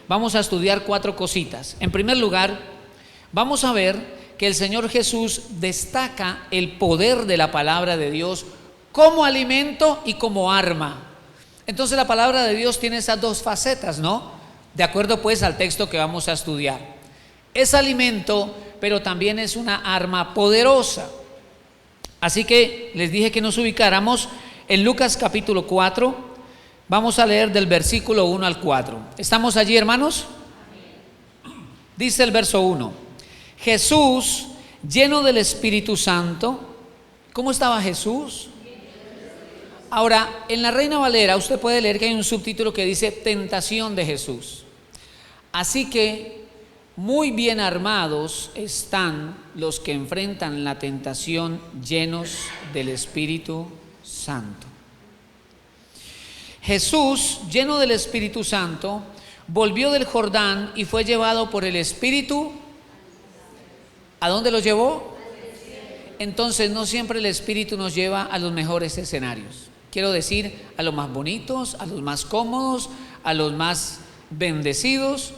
vamos a estudiar 4 cositas. En primer lugar, vamos a ver que el Señor Jesús destaca el poder de la palabra de Dios como alimento y como arma. Entonces la palabra de Dios tiene esas 2 facetas, ¿no? De acuerdo pues al texto que vamos a estudiar. Es alimento, pero también es una arma poderosa. Así que les dije que nos ubicáramos en Lucas capítulo 4. Vamos a leer del versículo 1 al 4. ¿Estamos allí, hermanos? Dice el verso 1: Jesús, lleno del Espíritu Santo. ¿Cómo estaba Jesús? Ahora, en la Reina Valera usted puede leer que hay un subtítulo que dice tentación de Jesús. Así que muy bien armados están los que enfrentan la tentación llenos del Espíritu Santo. Jesús, lleno del Espíritu Santo, volvió del Jordán y fue llevado por el Espíritu. ¿A dónde lo llevó? Entonces no siempre el Espíritu nos lleva a los mejores escenarios. Quiero decir, a los más bonitos, a los más cómodos, a los más bendecidos,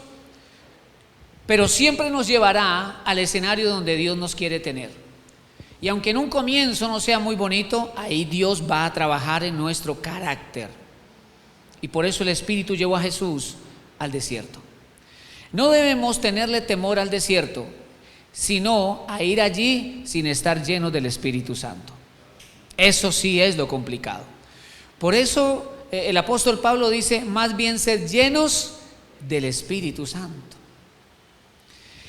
pero siempre nos llevará al escenario donde Dios nos quiere tener. Y aunque en un comienzo no sea muy bonito, ahí Dios va a trabajar en nuestro carácter. Y por eso el Espíritu llevó a Jesús al desierto. No debemos tenerle temor al desierto, sino a ir allí sin estar llenos del Espíritu Santo. Eso sí es lo complicado. Por eso el apóstol Pablo dice, más bien sed llenos del Espíritu Santo.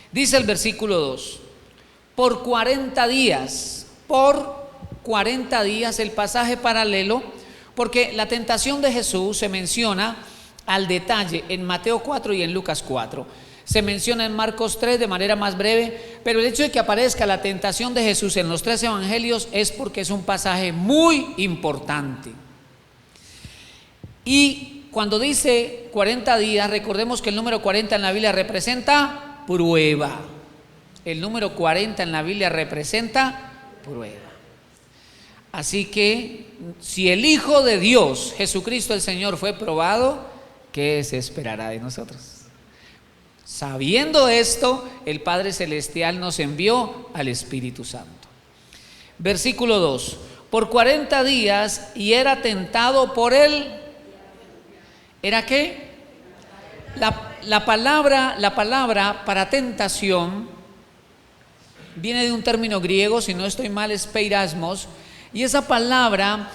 Dice el versículo 2, por 40 días, el pasaje paralelo, porque la tentación de Jesús se menciona al detalle en Mateo 4 y en Lucas 4. Se menciona en Marcos 3 de manera más breve, pero el hecho de que aparezca la tentación de Jesús en los 3 evangelios es porque es un pasaje muy importante. Y cuando dice 40 días, recordemos que el número 40 en la Biblia representa prueba. El número 40 en la Biblia representa prueba. Así que si el Hijo de Dios, Jesucristo el Señor, fue probado, ¿qué se esperará de nosotros? Sabiendo esto, el Padre Celestial nos envió al Espíritu Santo. Versículo 2: por 40 días y era tentado por él. ¿Era qué? La palabra para tentación viene de un término griego, si no estoy mal, es peirasmos, y esa palabra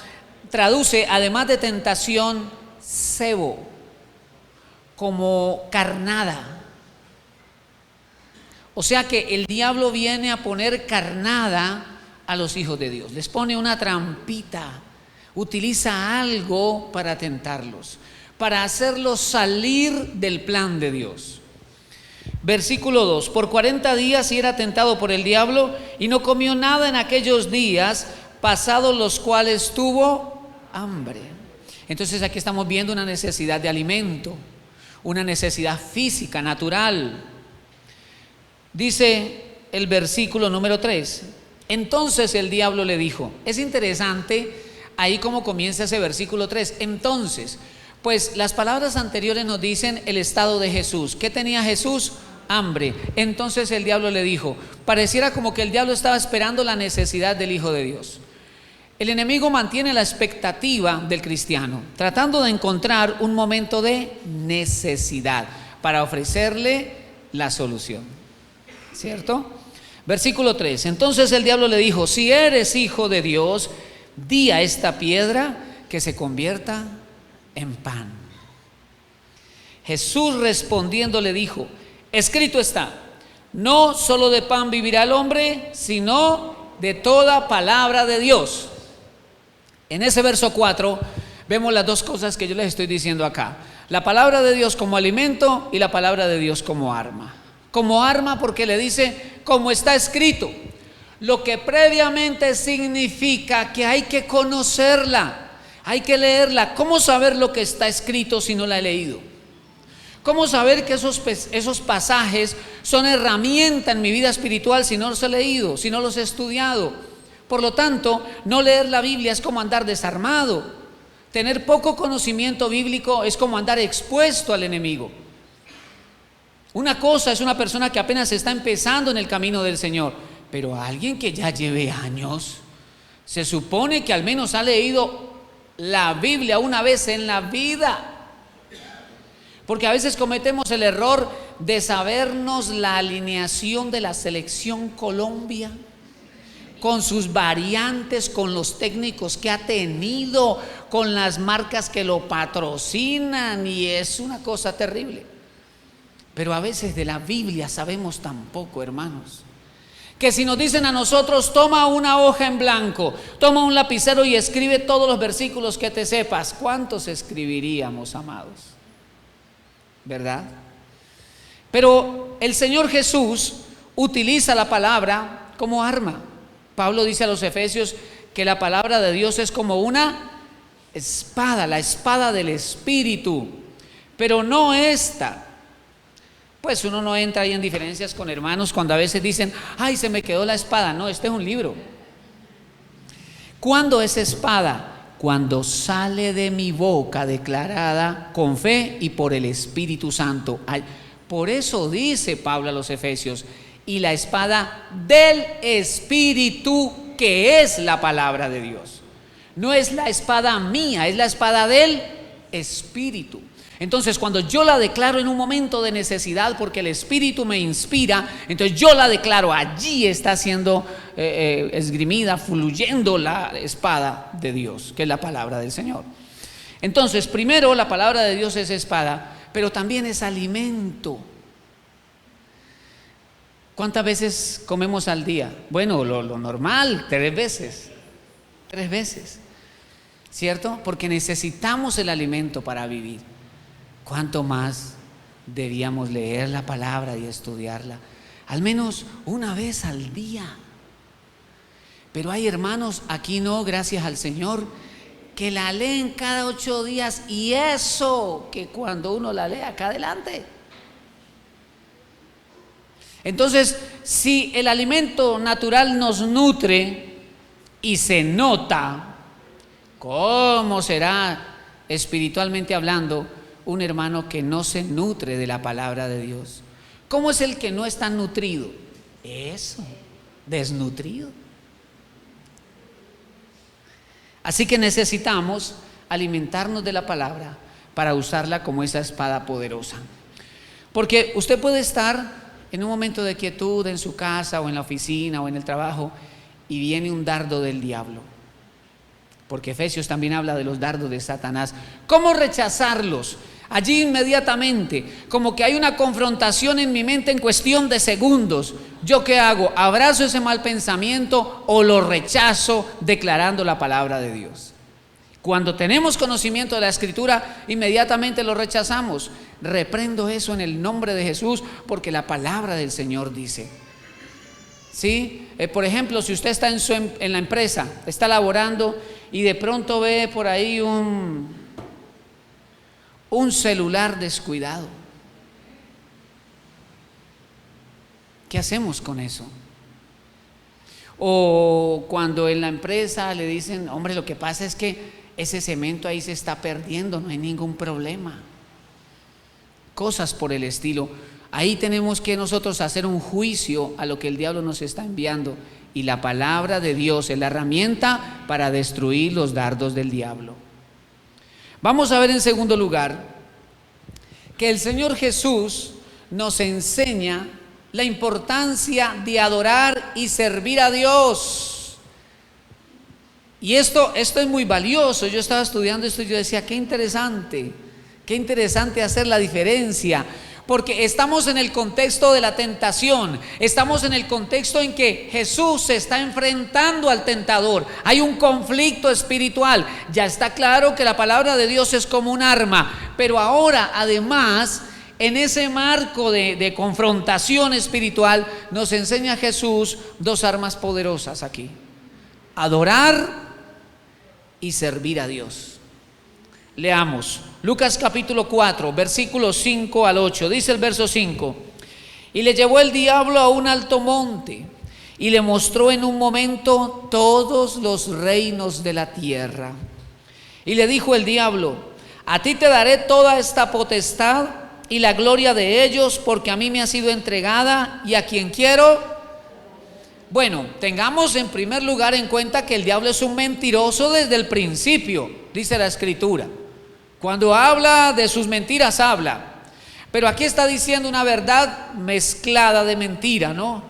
traduce, además de tentación, cebo, como carnada. O sea que el diablo viene a poner carnada a los hijos de Dios, les pone una trampita, utiliza algo para tentarlos, para hacerlos salir del plan de Dios. Versículo 2: por 40 días y era tentado por el diablo y no comió nada en aquellos días, pasados los cuales tuvo hambre. Entonces aquí estamos viendo una necesidad de alimento, una necesidad física, natural. Dice el versículo número 3: entonces el diablo le dijo. Es interesante ahí cómo comienza ese versículo 3. Entonces, pues las palabras anteriores nos dicen el estado de Jesús. ¿Qué tenía Jesús? Hambre. Entonces el diablo le dijo. Pareciera como que el diablo estaba esperando la necesidad del Hijo de Dios. El enemigo mantiene la expectativa del cristiano, tratando de encontrar un momento de necesidad para ofrecerle la solución. ¿Cierto? Versículo 3: entonces el diablo le dijo, si eres hijo de Dios, di a esta piedra que se convierta en pan. Jesús respondiendo le dijo, escrito está, no solo de pan vivirá el hombre, sino de toda palabra de Dios. En ese verso 4 vemos las 2 cosas que yo les estoy diciendo acá: la palabra de Dios como alimento y la palabra de Dios como arma. Como arma porque le dice, como está escrito, lo que previamente significa que hay que conocerla, hay que leerla. ¿Cómo saber lo que está escrito si no la he leído? ¿Cómo saber que esos pasajes son herramienta en mi vida espiritual si no los he leído, si no los he estudiado? Por lo tanto, no leer la Biblia es como andar desarmado. Tener poco conocimiento bíblico es como andar expuesto al enemigo. Una cosa es una persona que apenas está empezando en el camino del Señor, pero alguien que ya lleve años, se supone que al menos ha leído la Biblia una vez en la vida. Porque a veces cometemos el error de sabernos la alineación de la selección Colombia, con sus variantes, con los técnicos que ha tenido, con las marcas que lo patrocinan, y es una cosa terrible. Pero a veces de la Biblia sabemos tan poco, hermanos, que si nos dicen a nosotros: toma una hoja en blanco, toma un lapicero y escribe todos los versículos que te sepas, ¿cuántos escribiríamos, amados? ¿Verdad? Pero el Señor Jesús utiliza la palabra como arma. Pablo dice a los Efesios que la palabra de Dios es como una espada, la espada del Espíritu, pero no esta. Pues uno no entra ahí en diferencias con hermanos cuando a veces dicen: ay, se me quedó la espada. No, este es un libro. ¿Cuándo es espada? Cuando sale de mi boca declarada con fe y por el Espíritu Santo. Por eso dice Pablo a los Efesios: y la espada del Espíritu, que es la palabra de Dios. No es la espada mía, es la espada del Espíritu. Entonces, cuando yo la declaro en un momento de necesidad, porque el Espíritu me inspira, entonces yo la declaro, allí está siendo esgrimida, fluyendo la espada de Dios, que es la palabra del Señor. Entonces, primero, la palabra de Dios es espada, pero también es alimento. ¿Cuántas veces comemos al día? Bueno, lo normal, 3 veces. 3 veces, ¿cierto? Porque necesitamos el alimento para vivir. ¿Cuánto más debíamos leer la palabra y estudiarla? Al menos una vez al día. Pero hay hermanos, aquí no, gracias al Señor, que la leen cada 8 días, y eso que cuando uno la lee acá adelante. Entonces, si el alimento natural nos nutre y se nota, ¿cómo será espiritualmente hablando un hermano que no se nutre de la palabra de Dios? ¿Cómo es el que no está nutrido? Eso, desnutrido. Así que necesitamos alimentarnos de la palabra para usarla como esa espada poderosa. Porque usted puede estar en un momento de quietud en su casa o en la oficina o en el trabajo y viene un dardo del diablo. Porque Efesios también habla de los dardos de Satanás. ¿Cómo rechazarlos? Allí inmediatamente, como que hay una confrontación en mi mente en cuestión de segundos. ¿Yo qué hago? ¿Abrazo ese mal pensamiento o lo rechazo declarando la palabra de Dios? Cuando tenemos conocimiento de la Escritura, inmediatamente lo rechazamos. Reprendo eso en el nombre de Jesús, porque la palabra del Señor dice. ¿Sí? Por ejemplo, si usted está en la empresa, está laborando y de pronto ve por ahí un celular descuidado, ¿qué hacemos con eso? O cuando en la empresa le dicen: hombre, lo que pasa es que ese cemento ahí se está perdiendo, no hay ningún problema. Cosas por el estilo. Ahí tenemos que nosotros hacer un juicio a lo que el diablo nos está enviando, y la palabra de Dios es la herramienta para destruir los dardos del diablo. Vamos a ver en segundo lugar que el Señor Jesús nos enseña la importancia de adorar y servir a Dios. Y esto es muy valioso. Yo estaba estudiando esto y yo decía: qué interesante hacer la diferencia. Porque estamos en el contexto de la tentación, estamos en el contexto en que Jesús se está enfrentando al tentador, hay un conflicto espiritual. Ya está claro que la palabra de Dios es como un arma, pero ahora además, en ese marco de confrontación espiritual, nos enseña Jesús 2 armas poderosas aquí: adorar y servir a Dios. Leamos Lucas capítulo 4, versículos 5 al 8. Dice el verso 5: y le llevó el diablo a un alto monte y le mostró en un momento todos los reinos de la tierra. Y le dijo el diablo: a ti te daré toda esta potestad y la gloria de ellos, porque a mí me ha sido entregada y a quien quiero. Bueno, tengamos en primer lugar en cuenta que el diablo es un mentiroso desde el principio, dice la Escritura. Cuando habla de sus mentiras, habla. Pero aquí está diciendo una verdad mezclada de mentira, ¿no?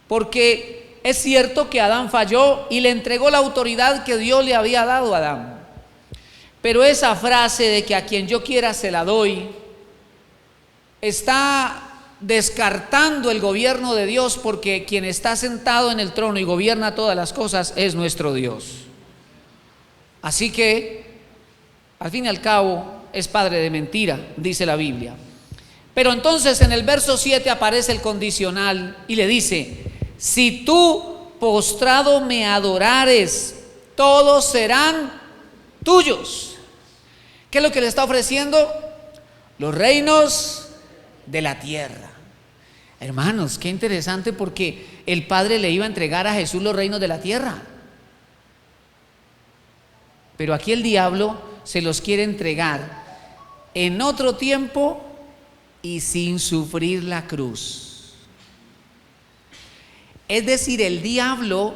Porque es cierto que Adán falló y le entregó la autoridad que Dios le había dado a Adán. Pero esa frase de que a quien yo quiera se la doy, está descartando el gobierno de Dios, porque quien está sentado en el trono y gobierna todas las cosas es nuestro Dios. Así que, al fin y al cabo, es padre de mentira, dice la Biblia. Pero entonces en el verso 7 aparece el condicional y le dice: si tú postrado me adorares, todos serán tuyos. ¿Qué es lo que le está ofreciendo? Los reinos de la tierra. Hermanos, qué interesante, porque el Padre le iba a entregar a Jesús los reinos de la tierra. Pero aquí el diablo se los quiere entregar en otro tiempo y sin sufrir la cruz. Es decir, el diablo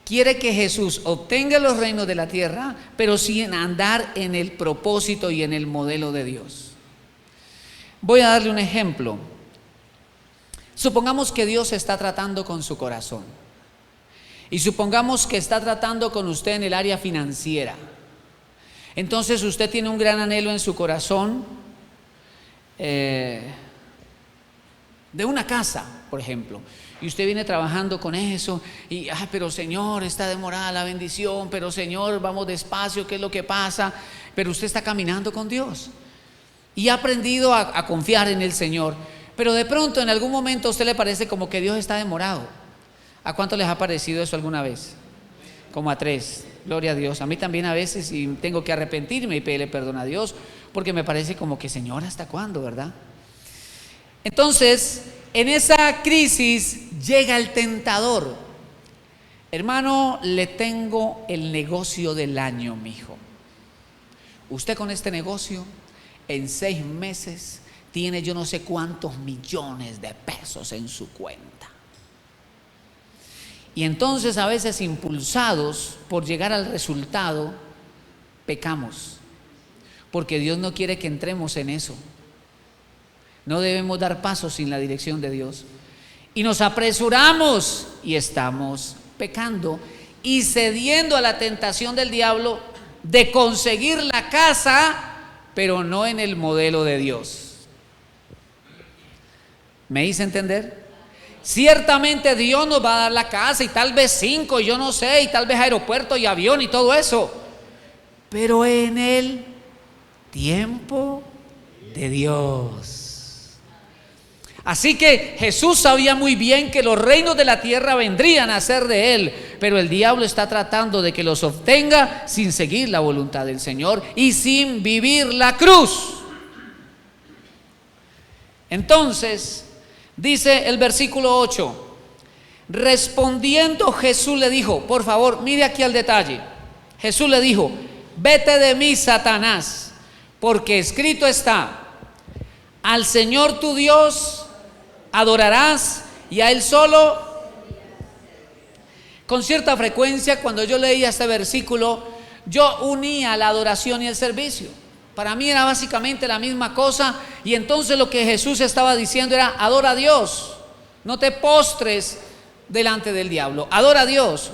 quiere que Jesús obtenga los reinos de la tierra, pero sin andar en el propósito y en el modelo de Dios. Voy a darle un ejemplo. Supongamos que Dios está tratando con su corazón, y supongamos que está tratando con usted en el área financiera. Entonces usted tiene un gran anhelo en su corazón de una casa, por ejemplo, y usted viene trabajando con eso y pero Señor, está demorada la bendición, pero Señor, vamos despacio, ¿qué es lo que pasa? Pero usted está caminando con Dios y ha aprendido a confiar en el Señor, pero de pronto en algún momento a usted le parece como que Dios está demorado. ¿A cuánto les ha parecido eso alguna vez? Como a 3, gloria a Dios. A mí también a veces, y tengo que arrepentirme y pedirle perdón a Dios, porque me parece como que, Señor, ¿hasta cuándo, verdad? Entonces, en esa crisis llega el tentador. Hermano, le tengo el negocio del año, mijo. Usted con este negocio, en 6 meses, tiene yo no sé cuántos millones de pesos en su cuenta. Y entonces a veces, impulsados por llegar al resultado, pecamos, porque Dios no quiere que entremos en eso. No debemos dar pasos sin la dirección de Dios, y nos apresuramos y estamos pecando y cediendo a la tentación del diablo de conseguir la casa, pero no en el modelo de Dios. ¿Me hice entender? Ciertamente Dios nos va a dar la casa, y tal vez 5, yo no sé, y tal vez aeropuerto y avión y todo eso, pero en el tiempo de Dios. Así que Jesús sabía muy bien que los reinos de la tierra vendrían a ser de Él, pero el diablo está tratando de que los obtenga sin seguir la voluntad del Señor y sin vivir la cruz. Entonces, dice el versículo 8, respondiendo Jesús le dijo, por favor, mire aquí al detalle. Jesús le dijo: vete de mí, Satanás, porque escrito está: al Señor tu Dios adorarás y a Él solo. Con cierta frecuencia, cuando yo leía este versículo, yo unía la adoración y el servicio. Para mí era básicamente la misma cosa, y entonces lo que Jesús estaba diciendo era: adora a Dios, no te postres delante del diablo, adora a Dios.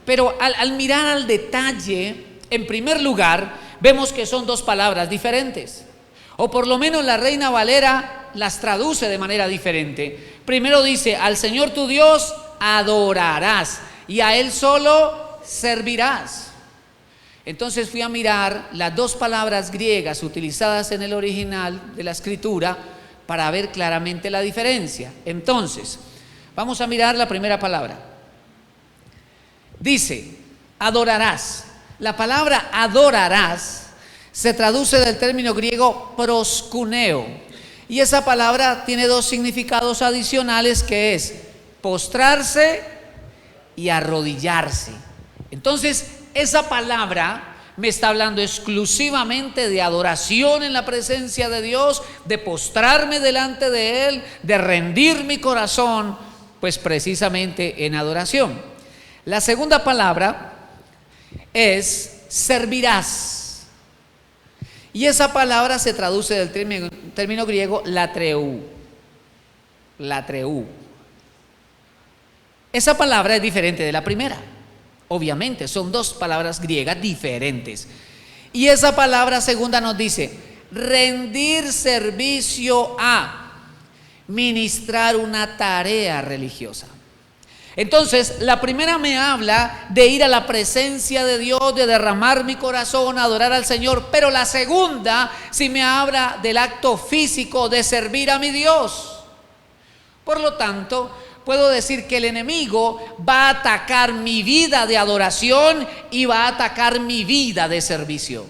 Pero al mirar al detalle, en primer lugar, vemos que son 2 palabras diferentes, o por lo menos la Reina Valera las traduce de manera diferente. Primero dice: al Señor tu Dios adorarás y a Él solo servirás. Entonces fui a mirar las 2 palabras griegas utilizadas en el original de la Escritura para ver claramente la diferencia. Entonces, vamos a mirar la primera palabra. Dice: adorarás. La palabra adorarás se traduce del término griego proskuneo, y esa palabra tiene 2 significados adicionales, que es postrarse y arrodillarse. Entonces, esa palabra me está hablando exclusivamente de adoración en la presencia de Dios, de postrarme delante de Él, de rendir mi corazón, pues precisamente en adoración. La segunda palabra es servirás. Y esa palabra se traduce del término griego latreu. Latreu. Esa palabra es diferente de la primera. Obviamente, son dos palabras griegas diferentes. Y esa palabra segunda nos dice rendir servicio a, ministrar una tarea religiosa. Entonces, la primera me habla de ir a la presencia de Dios, de derramar mi corazón, adorar al Señor. Pero la segunda sí me habla del acto físico de servir a mi Dios. Por lo tanto, puedo decir que el enemigo va a atacar mi vida de adoración y va a atacar mi vida de servicio.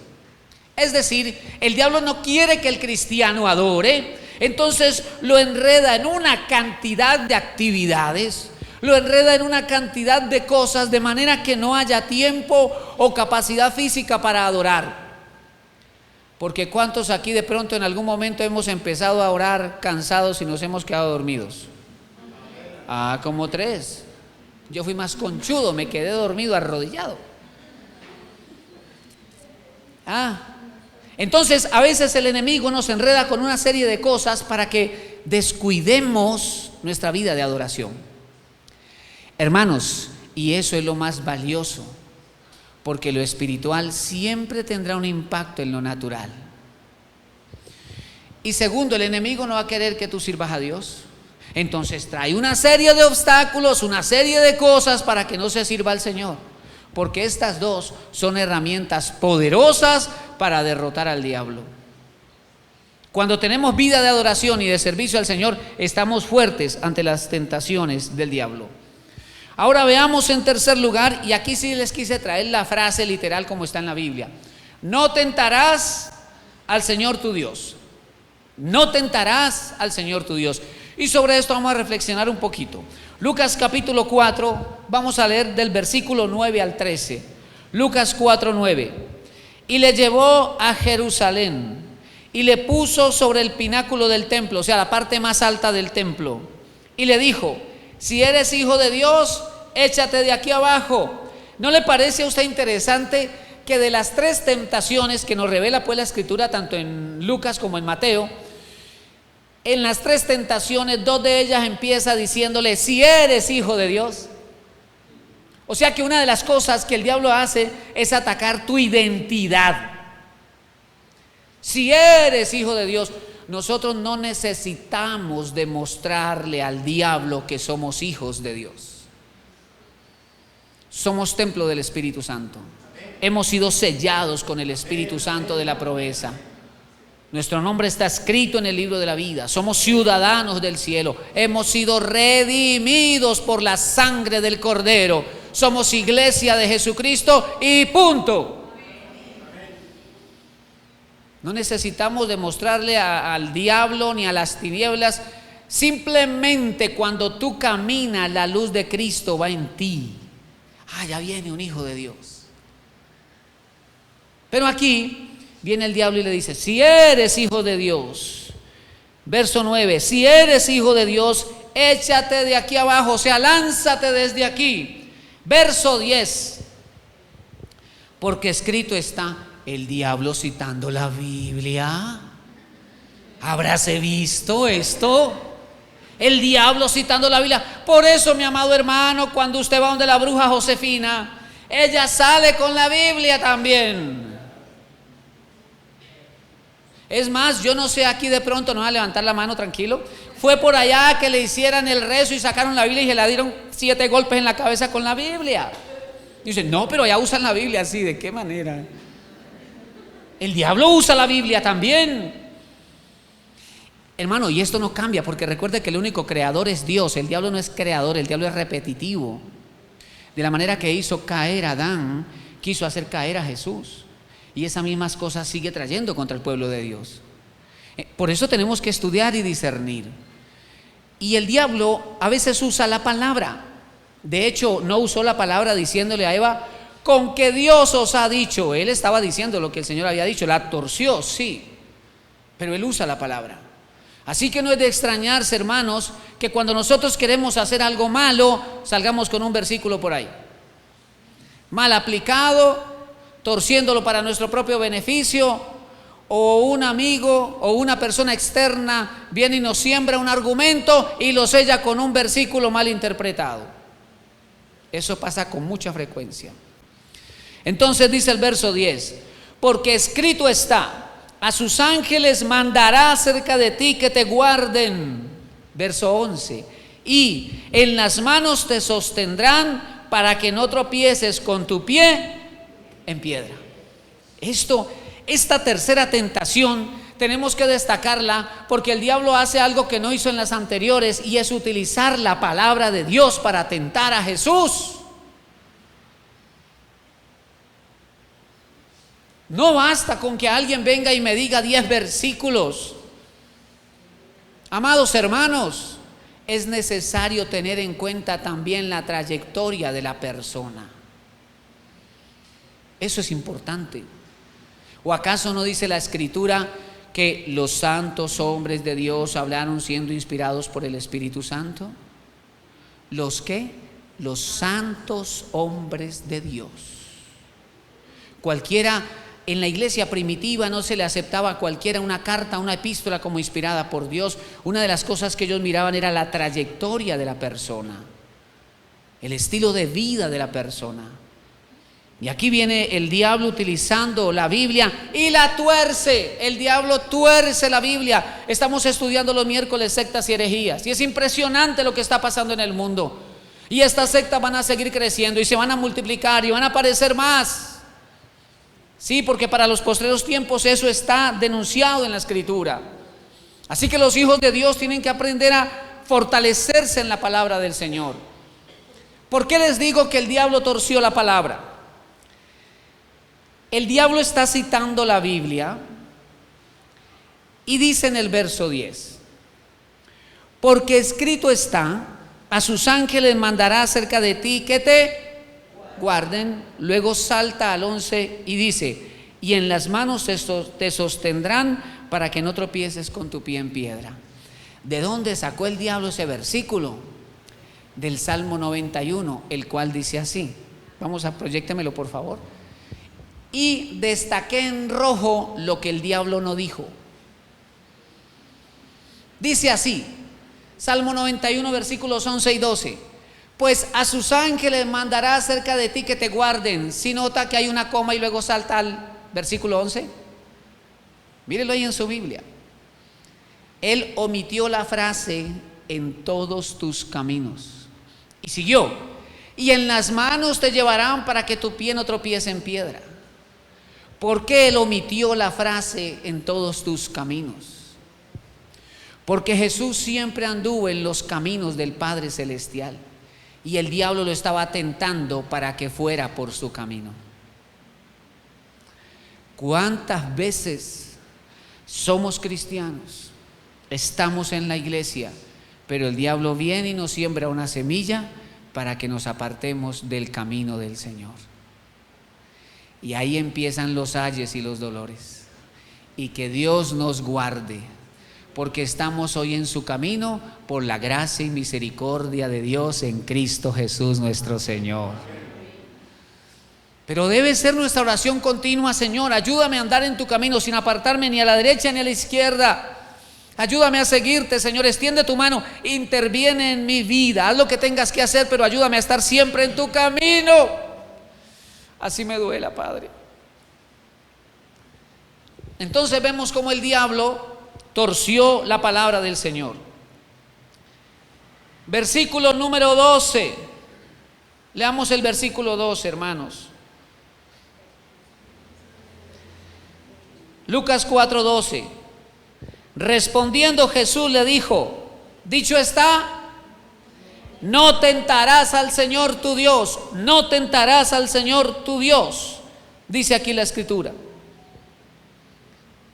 Es decir, el diablo no quiere que el cristiano adore, entonces lo enreda en una cantidad de actividades, lo enreda en una cantidad de cosas, de manera que no haya tiempo o capacidad física para adorar. Porque ¿cuántos aquí de pronto en algún momento hemos empezado a orar cansados y nos hemos quedado dormidos? Como 3. Yo fui más conchudo, me quedé dormido arrodillado. Entonces a veces el enemigo nos enreda con una serie de cosas para que descuidemos nuestra vida de adoración. Hermanos, y eso es lo más valioso, porque lo espiritual siempre tendrá un impacto en lo natural. Y segundo, el enemigo no va a querer que tú sirvas a Dios. Entonces trae una serie de obstáculos, una serie de cosas para que no se sirva al Señor. Porque estas dos son herramientas poderosas para derrotar al diablo. Cuando tenemos vida de adoración y de servicio al Señor, estamos fuertes ante las tentaciones del diablo. Ahora veamos en tercer lugar, y aquí sí les quise traer la frase literal como está en la Biblia. No tentarás al Señor tu Dios. No tentarás al Señor tu Dios. Y sobre esto vamos a reflexionar un poquito. Lucas capítulo 4, vamos a leer del versículo 9 al 13. Lucas 4, 9. Y le llevó a Jerusalén y le puso sobre el pináculo del templo, o sea, la parte más alta del templo. Y le dijo: si eres hijo de Dios, échate de aquí abajo. ¿No le parece a usted interesante que de las 3 tentaciones que nos revela pues la Escritura, tanto en Lucas como en Mateo, en las 3 tentaciones, 2 de ellas empieza diciéndole: si eres hijo de Dios? O sea que una de las cosas que el diablo hace es atacar tu identidad. Si eres hijo de Dios, nosotros no necesitamos demostrarle al diablo que somos hijos de Dios. Somos templo del Espíritu Santo. Hemos sido sellados con el Espíritu Santo de la promesa. Nuestro nombre está escrito en el libro de la vida. Somos ciudadanos del cielo. Hemos sido redimidos por la sangre del Cordero. Somos iglesia de Jesucristo y punto. No necesitamos demostrarle al diablo ni a las tinieblas. Simplemente cuando tú caminas, la luz de Cristo va en ti. Ya viene un hijo de Dios. Pero aquí viene el diablo y le dice: si eres hijo de Dios, verso 9, si eres hijo de Dios, échate de aquí abajo, o sea, lánzate desde aquí. Verso 10, porque escrito está. El diablo citando la Biblia. ¿Habráse visto esto? El diablo citando la Biblia. Por eso, mi amado hermano, cuando usted va donde la bruja Josefina, ella sale con la Biblia también. Es más, yo no sé, aquí de pronto no va a levantar la mano, tranquilo. Fue por allá que le hicieran el rezo y sacaron la Biblia y se la dieron 7 golpes en la cabeza con la Biblia. Dicen: no, pero ya usan la Biblia así. ¿De qué manera? El diablo usa la Biblia también. Hermano, y esto no cambia, porque recuerde que el único creador es Dios. El diablo no es creador, el diablo es repetitivo. De la manera que hizo caer a Adán, quiso hacer caer a Jesús. Y esas mismas cosas sigue trayendo contra el pueblo de Dios. Por eso tenemos que estudiar y discernir. Y el diablo a veces usa la palabra. De hecho, no usó la palabra diciéndole a Eva: con que Dios os ha dicho. Él estaba diciendo lo que el Señor había dicho, la torció, sí, pero él usa la palabra. Así que no es de extrañarse, hermanos, que cuando nosotros queremos hacer algo malo, salgamos con un versículo por ahí, mal aplicado, torciéndolo para nuestro propio beneficio, o un amigo o una persona externa viene y nos siembra un argumento y lo sella con un versículo mal interpretado. Eso pasa con mucha frecuencia. Entonces dice el verso 10, porque escrito está, a sus ángeles mandará acerca de ti que te guarden. Verso 11, y en las manos te sostendrán para que no tropieces con tu pie en piedra. Esta tercera tentación tenemos que destacarla porque el diablo hace algo que no hizo en las anteriores, y es utilizar la palabra de Dios para tentar a Jesús. No basta con que alguien venga y me diga 10 versículos. Amados hermanos, es necesario tener en cuenta también la trayectoria de la persona. Eso es importante. ¿O acaso no dice la Escritura que los santos hombres de Dios hablaron siendo inspirados por el Espíritu Santo? ¿Los qué? Los santos hombres de Dios. Cualquiera, en la iglesia primitiva no se le aceptaba a cualquiera una carta, una epístola como inspirada por Dios. Una de las cosas que ellos miraban era la trayectoria de la persona, el estilo de vida de la persona. Y aquí viene el diablo utilizando la Biblia y la tuerce. El diablo tuerce la Biblia. Estamos estudiando los miércoles sectas y herejías, y es impresionante lo que está pasando en el mundo. Y estas sectas van a seguir creciendo y se van a multiplicar y van a aparecer más. Sí, porque para los postreros tiempos eso está denunciado en la Escritura. Así que los hijos de Dios tienen que aprender a fortalecerse en la palabra del Señor. ¿Por qué les digo que el diablo torció la palabra? El diablo está citando la Biblia y dice en el verso 10, porque escrito está, a sus ángeles mandará acerca de ti que te guarden. Luego salta al 11 y dice, y en las manos te sostendrán para que no tropieces con tu pie en piedra. ¿De dónde sacó el diablo ese versículo? Del Salmo 91, el cual dice así. Vamos a proyéctemelo por favor. Y destaqué en rojo lo que el diablo no dijo. Dice así, Salmo 91, versículos 11 y 12. Pues a sus ángeles mandará acerca de ti que te guarden. Si nota que hay una coma y luego salta al versículo 11. Mírelo ahí en su Biblia. Él omitió la frase en todos tus caminos y siguió, y en las manos te llevarán para que tu pie no tropiece en piedra. ¿Por qué él omitió la frase en todos tus caminos? Porque Jesús siempre anduvo en los caminos del Padre Celestial, y el diablo lo estaba tentando para que fuera por su camino. ¿Cuántas veces somos cristianos, estamos en la iglesia, pero el diablo viene y nos siembra una semilla para que nos apartemos del camino del Señor? Y ahí empiezan los ayes y los dolores. Y que Dios nos guarde, porque estamos hoy en su camino por la gracia y misericordia de Dios en Cristo Jesús nuestro Señor. Pero debe ser nuestra oración continua: Señor, ayúdame a andar en tu camino sin apartarme ni a la derecha ni a la izquierda. Ayúdame a seguirte, Señor, extiende tu mano, interviene en mi vida, haz lo que tengas que hacer, pero ayúdame a estar siempre en tu camino. Así me duela, Padre. Entonces vemos cómo el diablo torció la palabra del Señor. Versículo número 12. Leamos el versículo 12, hermanos. Lucas 4:12. Respondiendo Jesús le dijo: dicho está, no tentarás al Señor tu Dios, no tentarás al Señor tu Dios. Dice aquí la Escritura.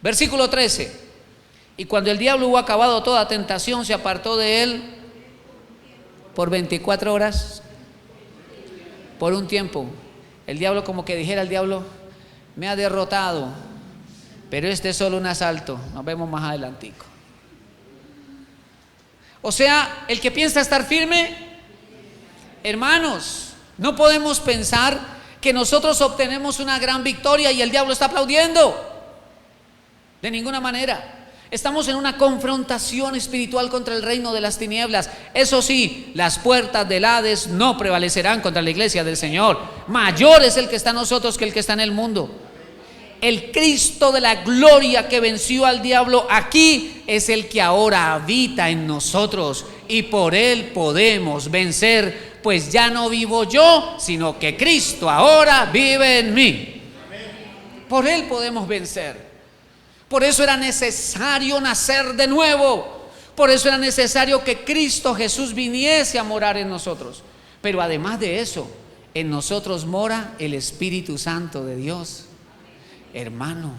Versículo 13. Y cuando el diablo hubo acabado toda tentación, se apartó de él por 24 horas, por un tiempo. El diablo, como que dijera el diablo, me ha derrotado, pero este es solo un asalto, nos vemos más adelantico. O sea, el que piensa estar firme, hermanos, no podemos pensar que nosotros obtenemos una gran victoria y el diablo está aplaudiendo. De ninguna manera. Estamos en una confrontación espiritual contra el reino de las tinieblas. Eso sí, las puertas del Hades no prevalecerán contra la iglesia del Señor. Mayor es el que está en nosotros que el que está en el mundo. El Cristo de la gloria que venció al diablo aquí es el que ahora habita en nosotros, y por él podemos vencer, pues ya no vivo yo, sino que Cristo ahora vive en mí. Por él podemos vencer. Por eso era necesario nacer de nuevo. Por eso era necesario que Cristo Jesús viniese a morar en nosotros. Pero además de eso, en nosotros mora el Espíritu Santo de Dios. Hermano,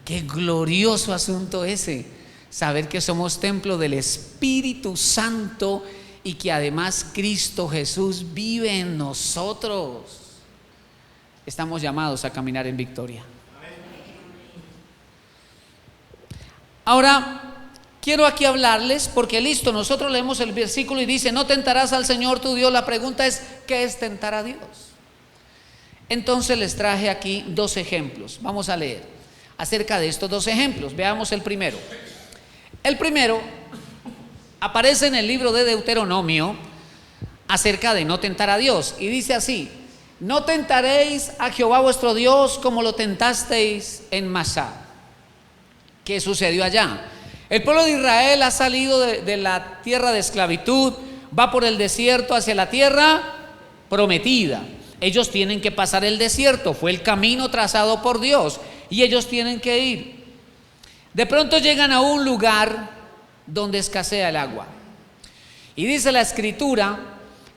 qué glorioso asunto ese, saber que somos templo del Espíritu Santo y que además Cristo Jesús vive en nosotros. Estamos llamados a caminar en victoria. Ahora, quiero aquí hablarles, porque listo, nosotros leemos el versículo y dice, no tentarás al Señor tu Dios. La pregunta es, ¿qué es tentar a Dios? Entonces les traje aquí dos ejemplos. Vamos a leer acerca de estos dos ejemplos. Veamos el primero. El primero aparece en el libro de Deuteronomio acerca de no tentar a Dios. Y dice así: no tentaréis a Jehová vuestro Dios como lo tentasteis en Masá. ¿Qué sucedió allá? El pueblo de Israel ha salido de la tierra de esclavitud, va por el desierto hacia la tierra prometida. Ellos tienen que pasar el desierto, fue el camino trazado por Dios y ellos tienen que ir. De pronto llegan a un lugar donde escasea el agua. Y dice la escritura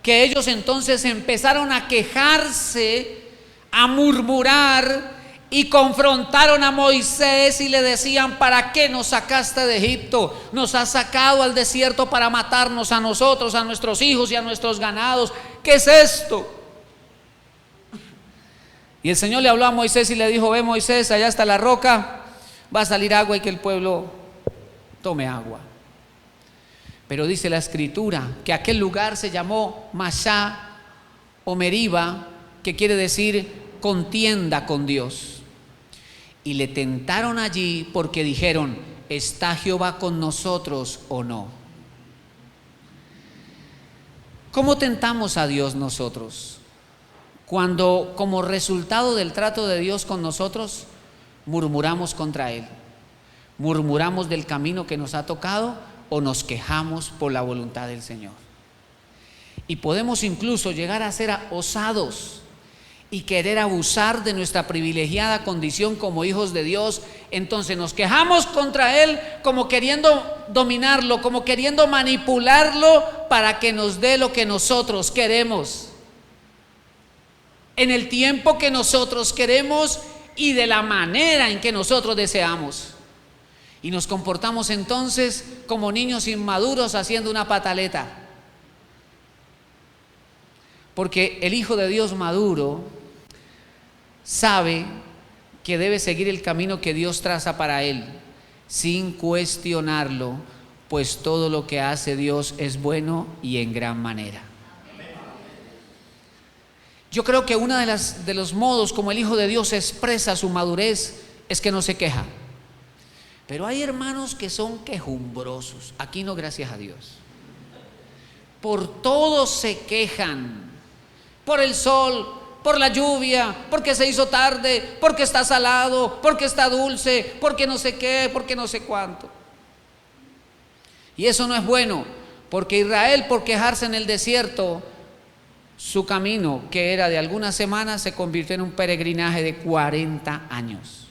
que ellos entonces empezaron a quejarse, a murmurar y confrontaron a Moisés y le decían: ¿para qué nos sacaste de Egipto? Nos has sacado al desierto para matarnos a nosotros, a nuestros hijos y a nuestros ganados. ¿Qué es esto? Y el Señor le habló a Moisés y le dijo: ve, Moisés, allá está la roca, va a salir agua y que el pueblo tome agua. Pero dice la escritura que aquel lugar se llamó Masá o Meriba, que quiere decir contienda con Dios. Y le tentaron allí porque dijeron: ¿está Jehová con nosotros o no? ¿Cómo tentamos a Dios nosotros? Cuando, como resultado del trato de Dios con nosotros, murmuramos contra Él, murmuramos del camino que nos ha tocado o nos quejamos por la voluntad del Señor. Y podemos incluso llegar a ser osados y querer abusar de nuestra privilegiada condición como hijos de Dios. Entonces nos quejamos contra Él como queriendo dominarlo, como queriendo manipularlo para que nos dé lo que nosotros queremos, en el tiempo que nosotros queremos y de la manera en que nosotros deseamos. Y nos comportamos entonces como niños inmaduros haciendo una pataleta. Porque el Hijo de Dios maduro sabe que debe seguir el camino que Dios traza para él, sin cuestionarlo, pues todo lo que hace Dios es bueno y en gran manera. Yo creo que uno de los modos como el Hijo de Dios expresa su madurez es que no se queja. Pero hay hermanos que son quejumbrosos. Aquí no, gracias a Dios. Por todo se quejan. Por el sol, por la lluvia, porque se hizo tarde, porque está salado, porque está dulce, porque no sé qué, porque no sé cuánto. Y eso no es bueno, porque Israel, por quejarse en el desierto, su camino, que era de algunas semanas, se convirtió en un peregrinaje de 40 años.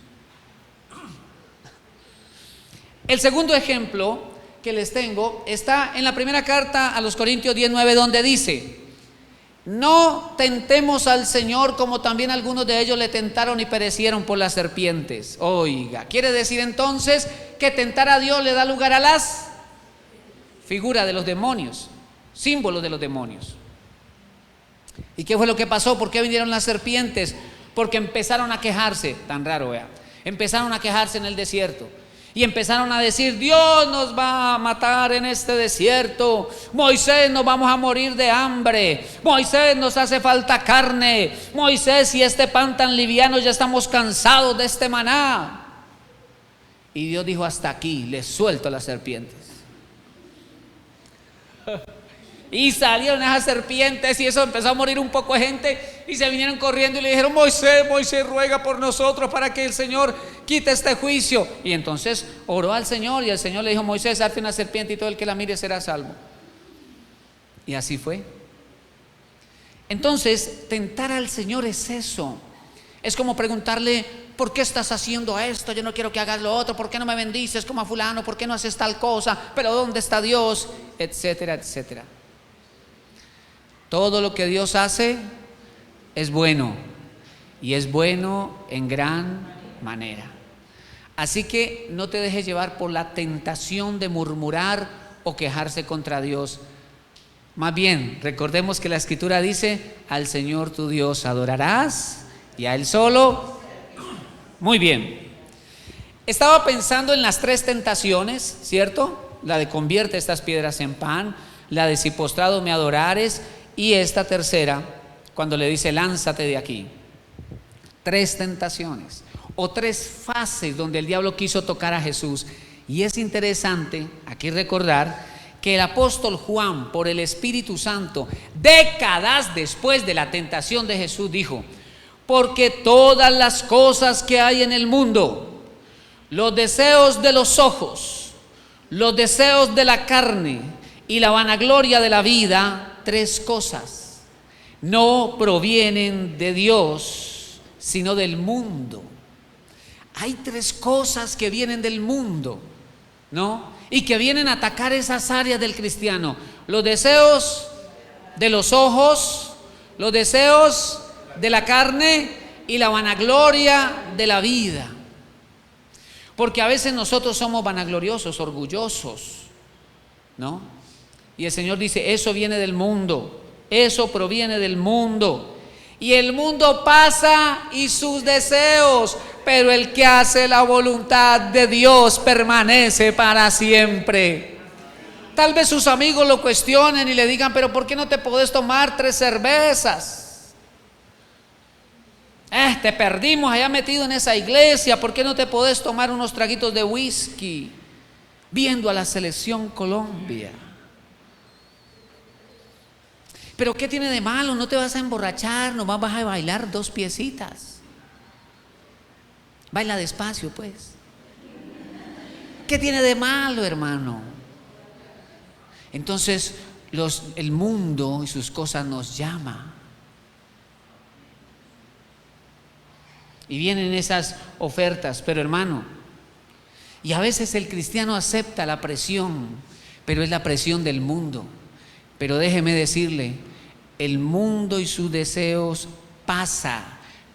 El segundo ejemplo que les tengo está en la primera carta a los Corintios 19, donde dice: no tentemos al Señor como también algunos de ellos le tentaron y perecieron por las serpientes. Oiga, quiere decir entonces que tentar a Dios le da lugar a las figuras de los demonios, símbolos de los demonios. ¿Y qué fue lo que pasó? ¿Por qué vinieron las serpientes? Porque empezaron a quejarse, tan raro, vea. Empezaron a quejarse en el desierto. Y empezaron a decir: Dios nos va a matar en este desierto. Moisés, nos vamos a morir de hambre. Moisés, nos hace falta carne. Moisés, y este pan tan liviano, ya estamos cansados de este maná. Y Dios dijo: hasta aquí, les suelto las serpientes. Y salieron esas serpientes, y eso empezó a morir un poco de gente, y se vinieron corriendo y le dijeron: Moisés, Moisés, ruega por nosotros para que el Señor quite este juicio. Y entonces oró al Señor, y el Señor le dijo: Moisés, hazte una serpiente y todo el que la mire será salvo. Y así fue. Entonces, tentar al Señor es eso. Es como preguntarle: ¿por qué estás haciendo esto? Yo no quiero que hagas lo otro. ¿Por qué no me bendices como a fulano? ¿Por qué no haces tal cosa? ¿Pero dónde está Dios? Etcétera, etcétera. Todo lo que Dios hace es bueno, y es bueno en gran manera. Así que no te dejes llevar por la tentación de murmurar o quejarse contra Dios. Más bien, recordemos que la Escritura dice: al Señor tu Dios adorarás, y a Él solo. Muy bien. Estaba pensando en las 3 tentaciones, ¿cierto? La de convierte estas piedras en pan, la de si postrado me adorares, y esta tercera, cuando le dice: lánzate de aquí. 3 tentaciones o 3 fases donde el diablo quiso tocar a Jesús. Y es interesante aquí recordar que el apóstol Juan, por el Espíritu Santo, décadas después de la tentación de Jesús, dijo: porque todas las cosas que hay en el mundo, los deseos de los ojos, los deseos de la carne y la vanagloria de la vida, 3 cosas, no provienen de Dios, sino del mundo. Hay 3 cosas que vienen del mundo, ¿no? Y que vienen a atacar esas áreas del cristiano: los deseos de los ojos, los deseos de la carne y la vanagloria de la vida. Porque a veces nosotros somos vanagloriosos, orgullosos, ¿no? Y el Señor dice: eso viene del mundo, eso proviene del mundo. Y el mundo pasa y sus deseos, pero el que hace la voluntad de Dios permanece para siempre. Tal vez sus amigos lo cuestionen y le digan: pero ¿por qué no te podés tomar 3 cervezas? Te perdimos allá metido en esa iglesia. ¿Por qué no te podés tomar unos traguitos de whisky viendo a la selección Colombia? ¿Pero qué tiene de malo? No te vas a emborrachar, nomás vas a bailar 2 piecitas. Baila despacio, pues. ¿Qué tiene de malo, hermano? Entonces el mundo y sus cosas nos llama. Y vienen esas ofertas, pero hermano, y a veces el cristiano acepta la presión, pero es la presión del mundo. Pero déjeme decirle, el mundo y sus deseos pasa,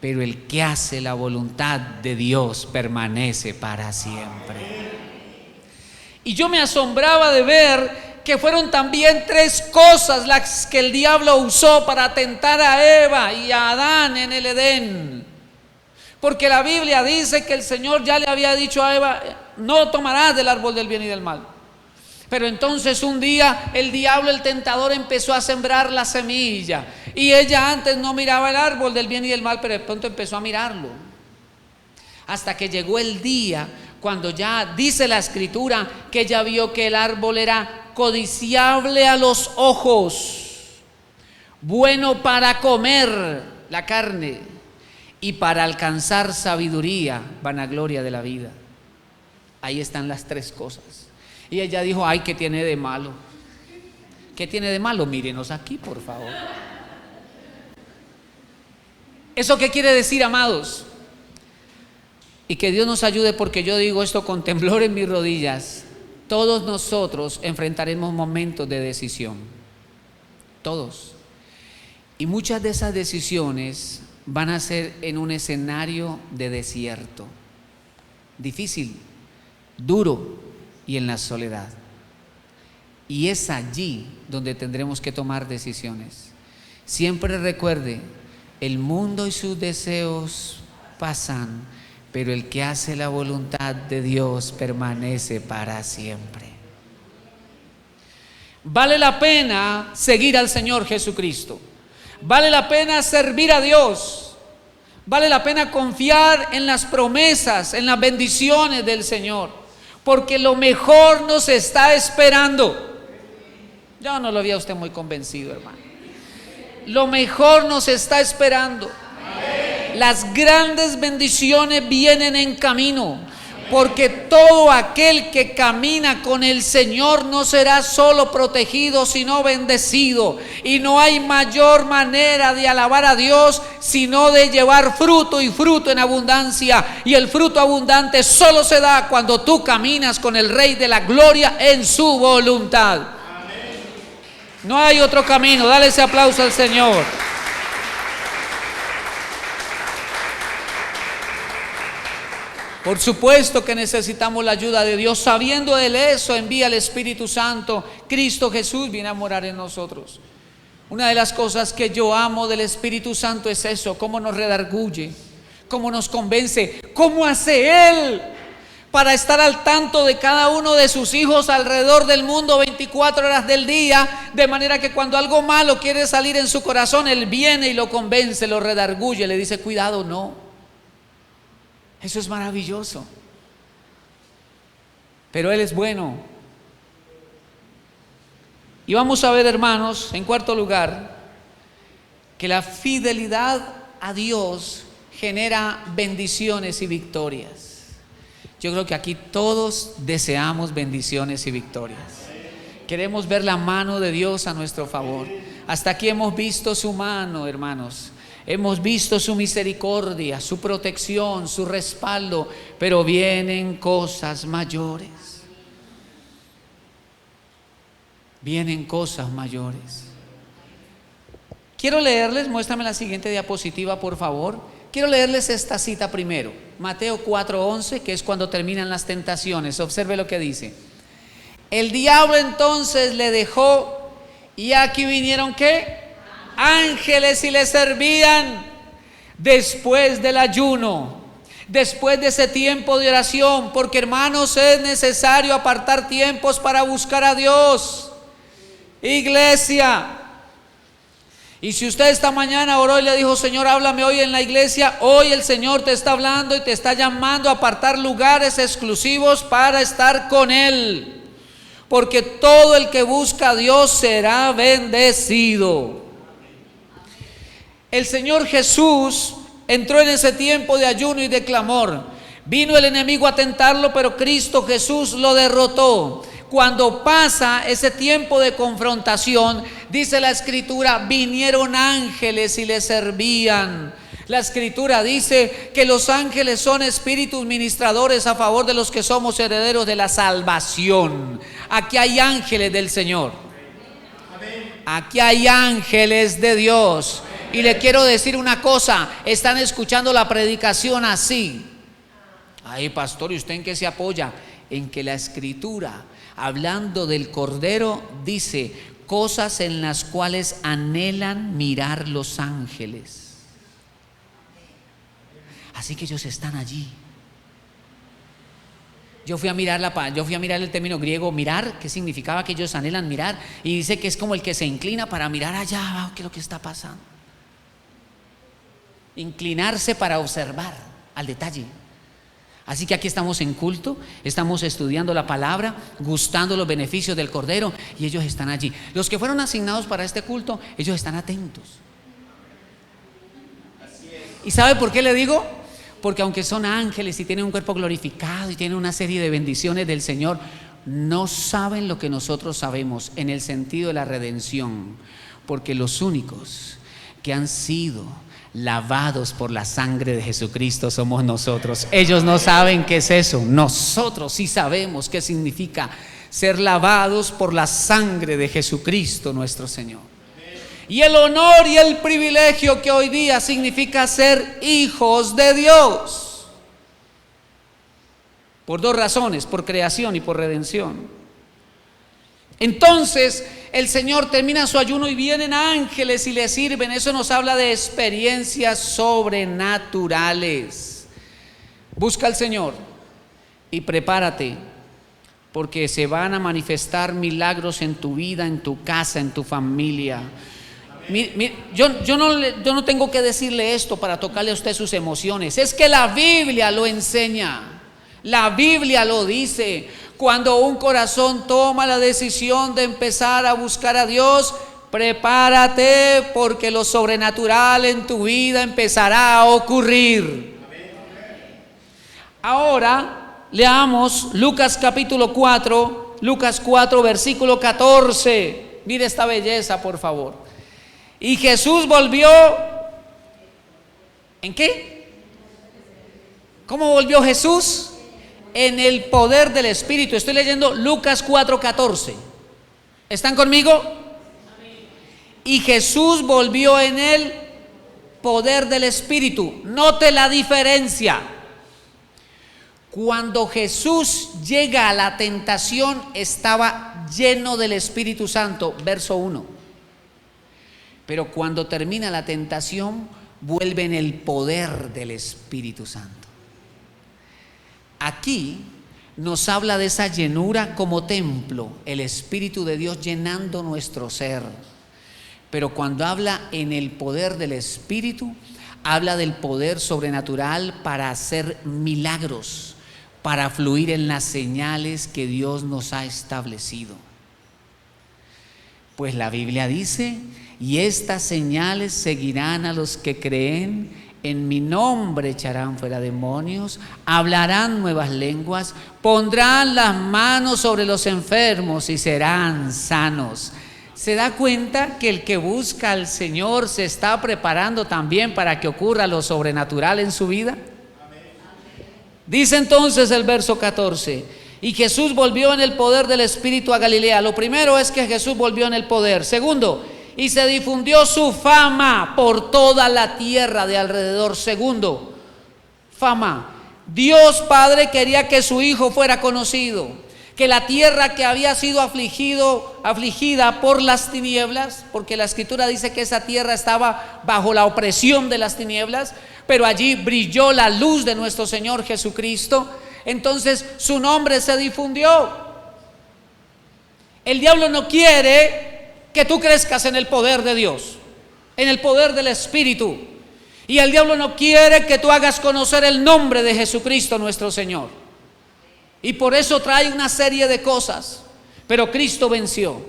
pero el que hace la voluntad de Dios permanece para siempre. Y yo me asombraba de ver que fueron también 3 cosas las que el diablo usó para tentar a Eva y a Adán en el Edén. Porque la Biblia dice que el Señor ya le había dicho a Eva: no tomarás del árbol del bien y del mal. Pero entonces un día el diablo, el tentador, empezó a sembrar la semilla, y ella antes no miraba el árbol del bien y del mal, pero de pronto empezó a mirarlo, hasta que llegó el día cuando ya dice la Escritura que ella vio que el árbol era codiciable a los ojos, bueno para comer la carne, y para alcanzar sabiduría, vanagloria de la vida. Ahí están las 3 cosas. Y ella dijo: ay, ¿qué tiene de malo? ¿Qué tiene de malo? Mírenos aquí, por favor. ¿Eso qué quiere decir, amados? Y que Dios nos ayude, porque yo digo esto con temblor en mis rodillas. Todos nosotros enfrentaremos momentos de decisión. Todos. Y muchas de esas decisiones van a ser en un escenario de desierto, difícil, duro y en la soledad. Y es allí donde tendremos que tomar decisiones. Siempre recuerde, el mundo y sus deseos pasan, pero el que hace la voluntad de Dios permanece para siempre. Vale la pena seguir al Señor Jesucristo. Vale la pena servir a Dios. Vale la pena confiar en las promesas, en las bendiciones del Señor, porque lo mejor nos está esperando. Yo no lo vi a usted muy convencido, hermano. Lo mejor nos está esperando. Las grandes bendiciones vienen en camino, porque todo aquel que camina con el Señor no será solo protegido, sino bendecido. Y no hay mayor manera de alabar a Dios sino de llevar fruto, y fruto en abundancia. Y el fruto abundante solo se da cuando tú caminas con el Rey de la Gloria en su voluntad. No hay otro camino. Dale ese aplauso al Señor. Por supuesto que necesitamos la ayuda de Dios. Sabiendo Él eso, envía el Espíritu Santo. Cristo Jesús viene a morar en nosotros. Una de las cosas que yo amo del Espíritu Santo es eso: cómo nos redarguye, cómo nos convence, cómo hace Él para estar al tanto de cada uno de sus hijos alrededor del mundo 24 horas del día, de manera que cuando algo malo quiere salir en su corazón, Él viene y lo convence, lo redarguye, le dice: cuidado, no. Eso es maravilloso. Pero Él es bueno. Y vamos a ver, hermanos, en cuarto lugar, que la fidelidad a Dios genera bendiciones y victorias. Yo creo que aquí todos deseamos bendiciones y victorias. Queremos ver la mano de Dios a nuestro favor. Hasta aquí hemos visto su mano, hermanos. Hemos visto su misericordia, su protección, su respaldo, pero vienen cosas mayores. Vienen cosas mayores. Quiero leerles, muéstrame la siguiente diapositiva, por favor. Quiero leerles esta cita primero. Mateo 4:11, que es cuando terminan las tentaciones. Observe lo que dice. El diablo entonces le dejó, y aquí vinieron, ¿qué? Ángeles, y le servían. Después del ayuno, después de ese tiempo de oración, porque, hermanos, es necesario apartar tiempos para buscar a Dios. Iglesia, y si usted esta mañana oró y le dijo: Señor, háblame hoy en la iglesia, hoy el Señor te está hablando y te está llamando a apartar lugares exclusivos para estar con Él, porque todo el que busca a Dios será bendecido. El Señor Jesús entró en ese tiempo de ayuno y de clamor. Vino el enemigo a tentarlo, pero Cristo Jesús lo derrotó. Cuando pasa ese tiempo de confrontación, dice la Escritura, vinieron ángeles y le servían. La Escritura dice que los ángeles son espíritus ministradores a favor de los que somos herederos de la salvación. Aquí hay ángeles del Señor. Aquí hay ángeles de Dios. Y le quiero decir una cosa: están escuchando la predicación así. Ay, pastor, ¿y usted en qué se apoya? En que la Escritura, hablando del Cordero, dice cosas en las cuales anhelan mirar los ángeles. Así que ellos están allí. Yo fui a mirar el término griego mirar, que significaba que ellos anhelan mirar, y dice que es como el que se inclina para mirar allá abajo qué es lo que está pasando. Inclinarse para observar al detalle. Así que aquí estamos en culto, estamos estudiando la palabra, gustando los beneficios del Cordero, y ellos están allí. Los que fueron asignados para este culto, ellos están atentos. ¿Y sabe por qué le digo? Porque aunque son ángeles y tienen un cuerpo glorificado y tienen una serie de bendiciones del Señor, no saben lo que nosotros sabemos en el sentido de la redención, porque los únicos que han sido lavados por la sangre de Jesucristo somos nosotros. Ellos no saben qué es eso. Nosotros sí sabemos qué significa ser lavados por la sangre de Jesucristo nuestro Señor. Y el honor y el privilegio que hoy día significa ser hijos de Dios. Por dos razones: por creación y por redención. Entonces, el Señor termina su ayuno y vienen ángeles y le sirven. Eso nos habla de experiencias sobrenaturales. Busca al Señor y prepárate, porque se van a manifestar milagros en tu vida, en tu casa, en tu familia. Yo no tengo que decirle esto para tocarle a usted sus emociones. Es que la Biblia lo enseña. La Biblia lo dice. Cuando un corazón toma la decisión de empezar a buscar a Dios, prepárate, porque lo sobrenatural en tu vida empezará a ocurrir. Ahora leamos Lucas capítulo 4, Lucas 4 versículo 14. Mire esta belleza, por favor. Y Jesús volvió, ¿en qué? ¿Cómo volvió Jesús? En el poder del Espíritu. Estoy leyendo Lucas 4:14. ¿Están conmigo? Y Jesús volvió en el poder del Espíritu. Note la diferencia. Cuando Jesús llega a la tentación, estaba lleno del Espíritu Santo, verso 1. Pero cuando termina la tentación, vuelve en el poder del Espíritu Santo. Aquí nos habla de esa llenura como templo, el Espíritu de Dios llenando nuestro ser. Pero cuando habla en el poder del Espíritu, habla del poder sobrenatural para hacer milagros, para fluir en las señales que Dios nos ha establecido. Pues la Biblia dice: y estas señales seguirán a los que creen. En mi nombre echarán fuera demonios, hablarán nuevas lenguas, pondrán las manos sobre los enfermos y serán sanos. ¿Se da cuenta que el que busca al Señor se está preparando también para que ocurra lo sobrenatural en su vida? Dice entonces el verso 14: y Jesús volvió en el poder del Espíritu a Galilea. Lo primero es que Jesús volvió en el poder. Segundo, y se difundió su fama por toda la tierra de alrededor. Segundo, fama. Dios Padre quería que su Hijo fuera conocido, que la tierra que había sido afligida por las tinieblas, porque la Escritura dice que esa tierra estaba bajo la opresión de las tinieblas, pero allí brilló la luz de nuestro Señor Jesucristo. Entonces su nombre se difundió. El diablo no quiere que tú crezcas en el poder de Dios, en el poder del Espíritu. Y el diablo no quiere que tú hagas conocer el nombre de Jesucristo nuestro Señor. Y por eso trae una serie de cosas. Pero Cristo venció.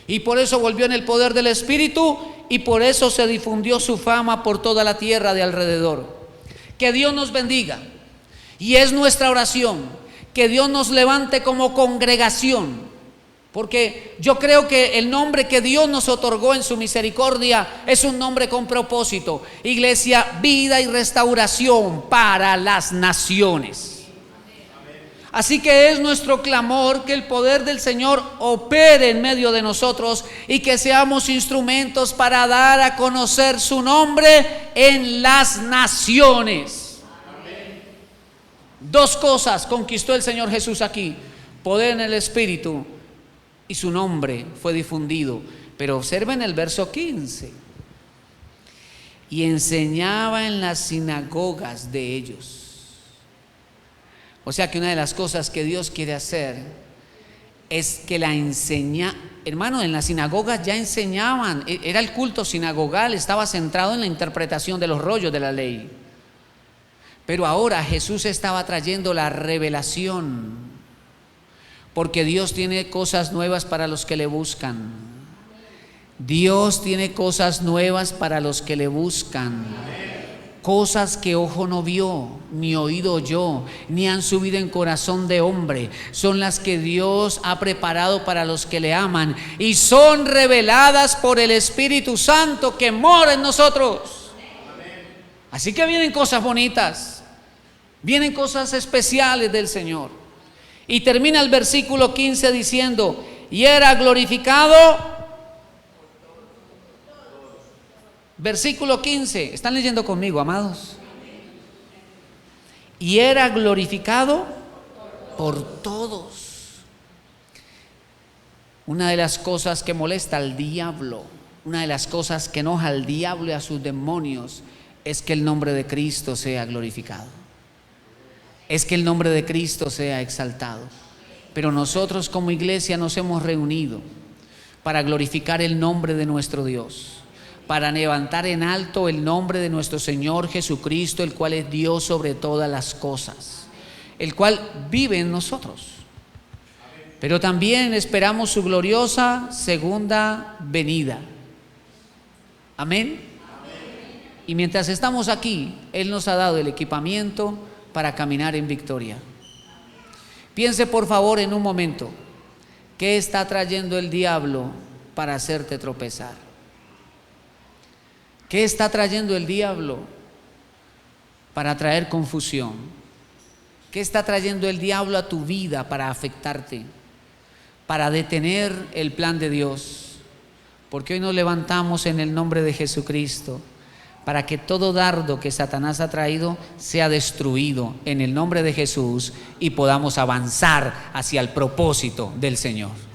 Y por eso volvió en el poder del Espíritu. Y por eso se difundió su fama por toda la tierra de alrededor. Que Dios nos bendiga. Y es nuestra oración que Dios nos levante como congregación. Porque yo creo que el nombre que Dios nos otorgó en su misericordia es un nombre con propósito. Iglesia, vida y restauración para las naciones. Así que es nuestro clamor que el poder del Señor opere en medio de nosotros y que seamos instrumentos para dar a conocer su nombre en las naciones. Dos cosas conquistó el Señor Jesús aquí: poder en el Espíritu, y su nombre fue difundido. Pero observen el verso 15. Y enseñaba en las sinagogas de ellos. O sea que una de las cosas que Dios quiere hacer es que la enseña. Hermano, en las sinagogas ya enseñaban. Era el culto sinagogal, estaba centrado en la interpretación de los rollos de la ley. Pero ahora Jesús estaba trayendo la revelación. Porque Dios tiene cosas nuevas para los que le buscan. Dios tiene cosas nuevas para los que le buscan. Cosas que ojo no vio, ni oído oyó, ni han subido en corazón de hombre. Son las que Dios ha preparado para los que le aman. Y son reveladas por el Espíritu Santo que mora en nosotros. Así que vienen cosas bonitas. Vienen cosas especiales del Señor. Y termina el versículo 15 diciendo: y era glorificado. Versículo 15, ¿están leyendo conmigo, amados? Y era glorificado por todos. Una de las cosas que molesta al diablo, una de las cosas que enoja al diablo y a sus demonios, es que el nombre de Cristo sea glorificado, es que el nombre de Cristo sea exaltado. Pero nosotros como iglesia nos hemos reunido para glorificar el nombre de nuestro Dios, para levantar en alto el nombre de nuestro Señor Jesucristo, el cual es Dios sobre todas las cosas, el cual vive en nosotros. Pero también esperamos su gloriosa segunda venida. Amén. Y mientras estamos aquí, Él nos ha dado el equipamiento para caminar en victoria. Piense por favor en un momento, ¿qué está trayendo el diablo para hacerte tropezar? ¿Qué está trayendo el diablo para traer confusión? ¿Qué está trayendo el diablo a tu vida para afectarte, para detener el plan de Dios? Porque hoy nos levantamos en el nombre de Jesucristo para que todo dardo que Satanás ha traído sea destruido en el nombre de Jesús y podamos avanzar hacia el propósito del Señor.